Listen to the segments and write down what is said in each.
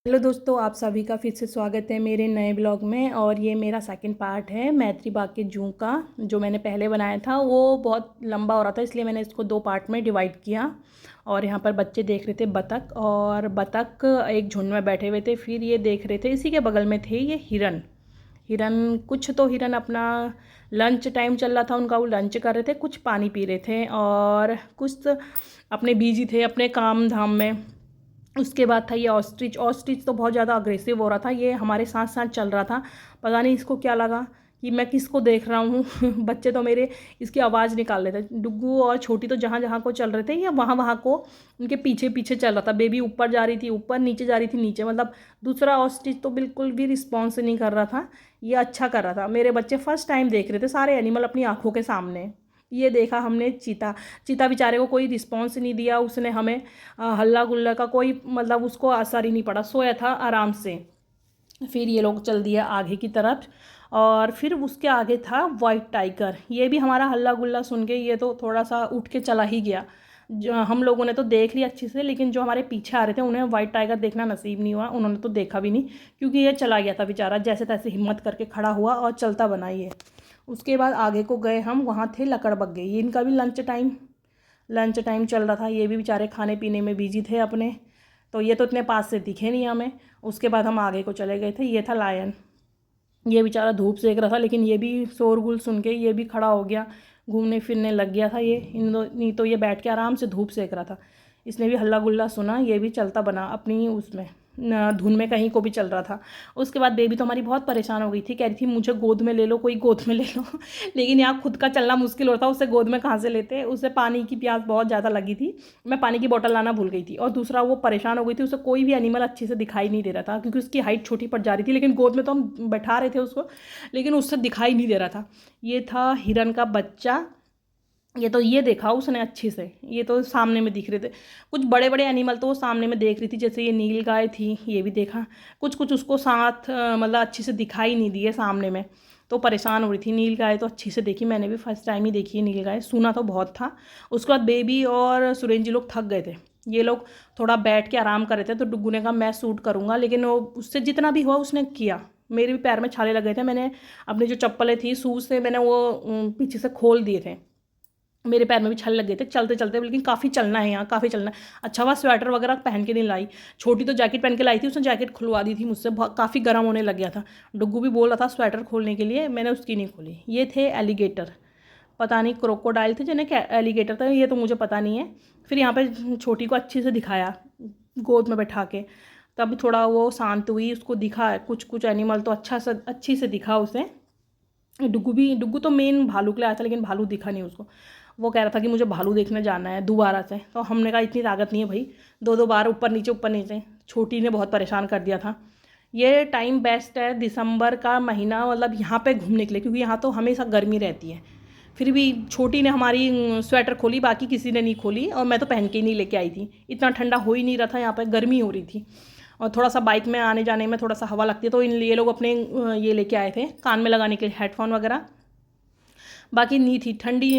Hello दोस्तों, आप सभी का फिर से स्वागत है मेरे नए ब्लॉग में। और ये मेरा सेकंड पार्ट है मैत्री बाग के जू का। जो मैंने पहले बनाया था वो बहुत लंबा हो रहा था, इसलिए मैंने इसको दो पार्ट में डिवाइड किया। और यहाँ पर बच्चे देख रहे थे बतख, और बतख एक झुंड में बैठे हुए थे। फिर ये देख रहे थे, इसी के बगल में थे ये हिरन। हिरन कुछ तो हिरन अपना लंच टाइम चल रहा था उनका, वो लंच कर रहे थे, कुछ पानी पी रहे थे, और कुछ अपने बिजी थे अपने काम धाम में। उसके बाद था ये ऑस्ट्रिच। ऑस्ट्रिच तो बहुत ज़्यादा अग्रेसिव हो रहा था, ये हमारे साथ साथ चल रहा था। पता नहीं इसको क्या लगा कि मैं किसको देख रहा हूँ। बच्चे तो मेरे इसकी आवाज़ निकाल रहे थे। डुग्गू और छोटी तो जहाँ जहाँ को चल रहे थे, या वहाँ वहाँ को उनके पीछे पीछे चल रहा था। बेबी ऊपर जा रही थी ऊपर, नीचे जा रही थी नीचे। मतलब दूसरा ऑस्ट्रिच तो बिल्कुल भी रिस्पॉन्स नहीं कर रहा था, ये अच्छा कर रहा था। मेरे बच्चे फर्स्ट टाइम देख रहे थे सारे एनिमल अपनी आँखों के सामने। ये देखा हमने चीता। चीता बेचारे को कोई रिस्पॉन्स नहीं दिया उसने हमें। हल्ला गुल्ला का कोई मतलब उसको असर ही नहीं पड़ा, सोया था आराम से। फिर ये लोग चल दिया आगे की तरफ, और फिर उसके आगे था वाइट टाइगर। ये भी हमारा हल्ला गुल्ला सुन के ये तो थोड़ा सा उठ के चला ही गया। जो हम लोगों ने तो देख लिया अच्छे से, लेकिन जो हमारे पीछे आ रहे थे उन्हें वाइट टाइगर देखना नसीब नहीं हुआ, उन्होंने तो देखा भी नहीं, क्योंकि ये चला गया था बेचारा। जैसे तैसे हिम्मत करके खड़ा हुआ और चलता बना ये। उसके बाद आगे को गए हम, वहाँ थे लकड़बग्गे। ये इनका भी लंच टाइम चल रहा था, ये भी बेचारे खाने पीने में बिजी थे अपने। तो ये तो इतने पास से दिखे नहीं हमें। उसके बाद हम आगे को चले गए थे, ये था लायन। ये बेचारा धूप सेक रहा था, लेकिन ये भी शोरगुल सुन के ये भी खड़ा हो गया, घूमने फिरने लग गया था। ये नहीं तो ये बैठ के आराम से धूप सेक रहा था। इसने भी हल्ला गुल्ला सुना, ये भी चलता बना अपनी उसमें धुन में, कहीं को भी चल रहा था। उसके बाद बेबी तो हमारी बहुत परेशान हो गई थी, कह रही थी मुझे गोद में ले लो, कोई गोद में ले लो। लेकिन यहाँ खुद का चलना मुश्किल होता, उसे गोद में कहाँ से लेते। उसे पानी की प्यास बहुत ज़्यादा लगी थी, मैं पानी की बोतल लाना भूल गई थी। और दूसरा वो परेशान हो गई थी, उसे कोई भी एनिमल अच्छे से दिखाई नहीं दे रहा था, क्योंकि उसकी हाइट छोटी पड़ जा रही थी। लेकिन गोद में तो हम बैठा रहे थे उसको, लेकिन उससे दिखाई नहीं दे रहा था। ये था हिरन का बच्चा। ये तो ये देखा उसने अच्छे से, ये तो सामने में दिख रहे थे। कुछ बड़े बड़े एनिमल तो वो सामने में देख रही थी, जैसे ये नील गाय थी, ये भी देखा। कुछ कुछ उसको साथ मतलब अच्छे से दिखाई नहीं दिए सामने में, तो परेशान हो रही थी। नील गाय तो अच्छी से देखी, मैंने भी फर्स्ट टाइम ही देखी है नील गाय, सुना तो बहुत था। उसके बाद बेबी और सुरेंद्र जी लोग थक गए थे। ये लोग थोड़ा बैठ के आराम कर रहे थे, तो डुग्गू ने कहा मैं सूट करूँगा, लेकिन वो उससे जितना भी हुआ उसने किया। मेरे भी पैर में छाले लग गए थे, मैंने अपनी जो चप्पलें थी शूज़ से मैंने वो पीछे से खोल दिए थे। मेरे पैर में भी छल लग गए थे चलते चलते, लेकिन काफ़ी चलना है यहाँ, काफ़ी चलना है। अच्छा हुआ स्वेटर वगैरह पहन के नहीं लाई। छोटी तो जैकेट पहन के लाई थी, उसने जैकेट खुलवा दी थी मुझसे, बहुत काफ़ी गर्म होने लग गया था। डुग्गू भी बोल रहा था स्वेटर खोलने के लिए, मैंने उसकी नहीं खोली। ये थे एलिगेटर, पता नहीं क्रोकोडाइल थे जिन्हें क्या एलिगेटर था, ये तो मुझे पता नहीं है। फिर यहाँ पे छोटी को अच्छे से दिखाया गोद में बैठा के, तब थोड़ा वो शांत हुई। उसको दिखा कुछ कुछ एनिमल तो अच्छा से अच्छी से दिखा उसे। डुग्गू तो मेन भालू के लिए आया था, लेकिन भालू दिखा नहीं उसको। वो कह रहा था कि मुझे भालू देखने जाना है दोबारा से, तो हमने कहा इतनी ताकत नहीं है भाई, दो दो बार ऊपर नीचे ऊपर नीचे। छोटी ने बहुत परेशान कर दिया था। ये टाइम बेस्ट है दिसंबर का महीना, मतलब यहाँ पे घूमने के लिए, क्योंकि यहाँ तो हमेशा गर्मी रहती है। फिर भी छोटी ने हमारी स्वेटर खोली, बाकी किसी ने नहीं खोली, और मैं तो पहन के ही नहीं लेके आई थी। इतना ठंडा हो ही नहीं रहा था, यहाँ पर गर्मी हो रही थी। और थोड़ा सा बाइक में आने जाने में थोड़ा सा हवा लगती है, तो इन ये लोग अपने ये लेके आए थे कान में लगाने के लिए हेडफोन वगैरह। बाकी नहीं थी ठंडी,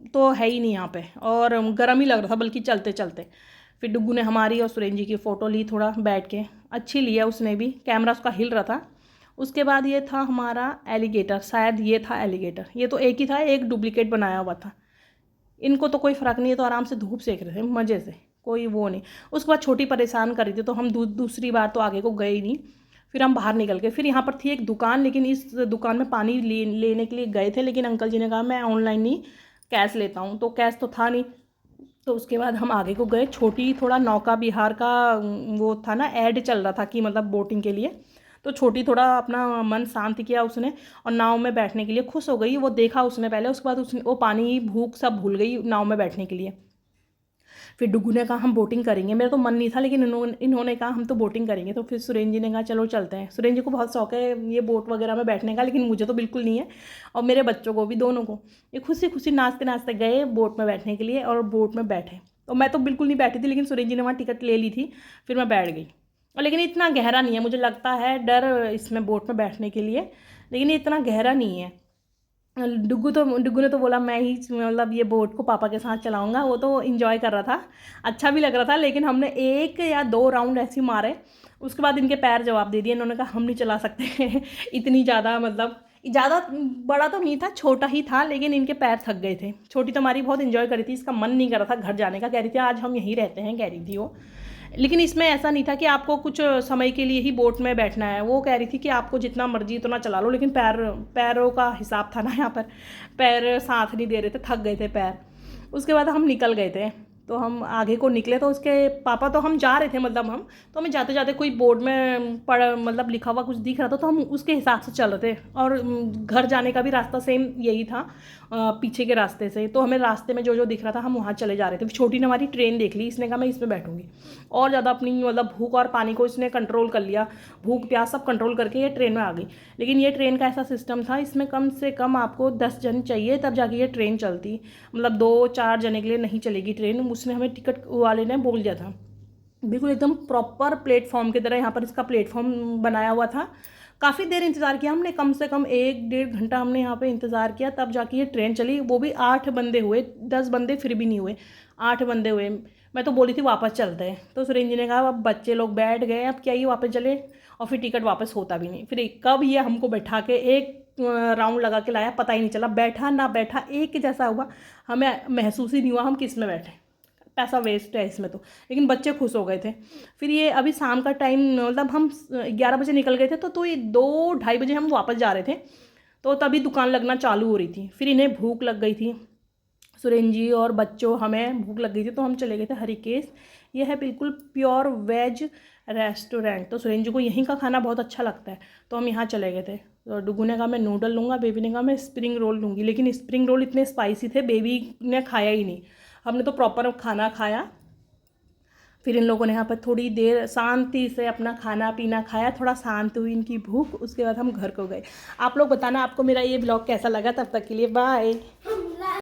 तो है ही नहीं यहाँ पे, और गर्म ही लग रहा था बल्कि चलते चलते। फिर डुग्गू ने हमारी और सुरेंद्र जी की फ़ोटो ली थोड़ा बैठ के, अच्छी लिया उसने भी, कैमरा उसका हिल रहा था। उसके बाद ये था हमारा एलिगेटर, शायद ये था एलिगेटर। ये तो एक ही था, एक डुप्लीकेट बनाया हुआ था। इनको तो कोई फ़र्क नहीं है, तो आराम से धूप सेक रहे थे मज़े से, कोई वो नहीं। उसके बाद छोटी परेशान कर रही थी, तो हम दूसरी बार तो आगे को गए ही नहीं। फिर हम बाहर निकल गए। फिर यहाँ पर थी एक दुकान, लेकिन इस दुकान में पानी लेने के लिए गए थे, लेकिन अंकल जी ने कहा मैं ऑनलाइन नहीं कैश लेता हूँ, तो कैश तो था नहीं। तो उसके बाद हम आगे को गए। छोटी थोड़ा नौका विहार का वो था ना, ऐड चल रहा था कि मतलब बोटिंग के लिए, तो छोटी थोड़ा अपना मन शांत किया उसने, और नाव में बैठने के लिए खुश हो गई। वो देखा उसने पहले, उसके बाद उसने वो पानी भूख सब भूल गई नाव में बैठने के लिए। फिर डुगू ने कहा हम बोटिंग करेंगे, मेरा तो मन नहीं था, लेकिन इन्होंने कहा हम तो बोटिंग करेंगे। तो फिर सुरेंद्र जी ने कहा चलो चलते हैं। सुरेंद्र जी को बहुत शौक है ये बोट वगैरह में बैठने का, लेकिन मुझे तो बिल्कुल नहीं है, और मेरे बच्चों को भी, दोनों को। ये खुशी खुशी नाचते नाचते गए बोट में बैठने के लिए, और बोट में बैठे। तो मैं तो बिल्कुल नहीं बैठी थी, लेकिन सुरेंद्र जी ने वहाँ टिकट ले ली थी, फिर मैं बैठ गई। और लेकिन इतना गहरा नहीं है, मुझे लगता है डर इसमें बोट में बैठने के लिए, लेकिन ये इतना गहरा नहीं है। डुग्गू ने तो बोला मैं ही मतलब ये बोट को पापा के साथ चलाऊँगा। वो तो एंजॉय कर रहा था, अच्छा भी लग रहा था। लेकिन हमने 1 या 2 राउंड ऐसे ही मारे, उसके बाद इनके पैर जवाब दे दिए। इन्होंने कहा हम नहीं चला सकते इतनी ज़्यादा, मतलब ज़्यादा बड़ा तो नहीं था, छोटा ही था, लेकिन इनके पैर थक गए थे। छोटी तो हमारी बहुत एंजॉय करी थी, इसका मन नहीं कर रहा था घर जाने का, कह रही थी आज हम यहीं रहते हैं, कह रही थी वो। लेकिन इसमें ऐसा नहीं था कि आपको कुछ समय के लिए ही बोट में बैठना है। वो कह रही थी कि आपको जितना मर्जी उतना चला लो, लेकिन पैरों का हिसाब था ना यहाँ पर, पैर साथ नहीं दे रहे थे, थक गए थे पैर। उसके बाद हम निकल गए थे, तो हम आगे को निकले तो उसके पापा, तो हम जा रहे थे, मतलब हम तो हमें जाते जाते कोई बोर्ड में पढ़ मतलब लिखा हुआ कुछ दिख रहा था, तो हम उसके हिसाब से चल रहे थे। और घर जाने का भी रास्ता सेम यही था, पीछे के रास्ते से। तो हमें रास्ते में जो जो दिख रहा था हम वहाँ चले जा रहे थे। छोटी ने हमारी ट्रेन देख ली, इसने कहा मैं इसमें बैठूंगी, और ज़्यादा अपनी मतलब भूख और पानी को इसने कंट्रोल कर लिया, भूख प्यास सब कंट्रोल करके ये ट्रेन में आ गई। लेकिन ये ट्रेन का ऐसा सिस्टम था, इसमें कम से कम आपको 10 जन चाहिए तब जाके ये ट्रेन चलती, मतलब 2-4 जने के लिए नहीं चलेगी ट्रेन। उसने हमें टिकट वाले ने बोल दिया था। बिल्कुल एकदम प्रॉपर प्लेटफॉर्म की तरह यहाँ पर इसका प्लेटफॉर्म बनाया हुआ था। काफ़ी देर इंतज़ार किया हमने, कम से कम 1-1.5 घंटा हमने यहाँ पे इंतज़ार किया, तब जाके ये ट्रेन चली। वो भी 8 बंदे हुए, 10 बंदे फिर भी नहीं हुए, 8 बंदे हुए। मैं तो बोली थी वापस चलते हैं, तो सुरेंद्र जी ने कहा अब बच्चे लोग बैठ गए, अब क्या ये वापस चले, और फिर टिकट वापस होता भी नहीं। फिर कब ये हमको बैठा के एक राउंड लगा के लाया, पता ही नहीं चला, बैठा ना बैठा एक जैसा हुआ, हमें महसूस ही नहीं हुआ हम किस में बैठे। पैसा वेस्ट है इसमें तो, लेकिन बच्चे खुश हो गए थे। फिर ये अभी शाम का टाइम, मतलब हम 11 बजे निकल गए थे, तो ये 2-2:30 बजे हम वापस जा रहे थे, तो तभी दुकान लगना चालू हो रही थी। फिर इन्हें भूख लग गई थी, सुरेंद्र जी और बच्चों, हमें भूख लग गई थी, तो हम चले गए थे हरिकेश। ये है बिल्कुल प्योर वेज रेस्टोरेंट, तो सुरेंद्र जी को यहीं का खाना बहुत अच्छा लगता है, तो हम यहाँ चले गए थे। तो डुगू ने कहा मैं नूडल लूँगा, बेबी ने कहा मैं स्प्रिंग रोल लूँगी, लेकिन स्प्रिंग रोल इतने स्पाइसी थे, बेबी ने खाया ही नहीं। हमने तो प्रॉपर खाना खाया। फिर इन लोगों ने यहाँ पर थोड़ी देर शांति से अपना खाना पीना खाया, थोड़ा शांत हुई इनकी भूख, उसके बाद हम घर को गए। आप लोग बताना आपको मेरा ये ब्लॉग कैसा लगा। तब तक के लिए बाय।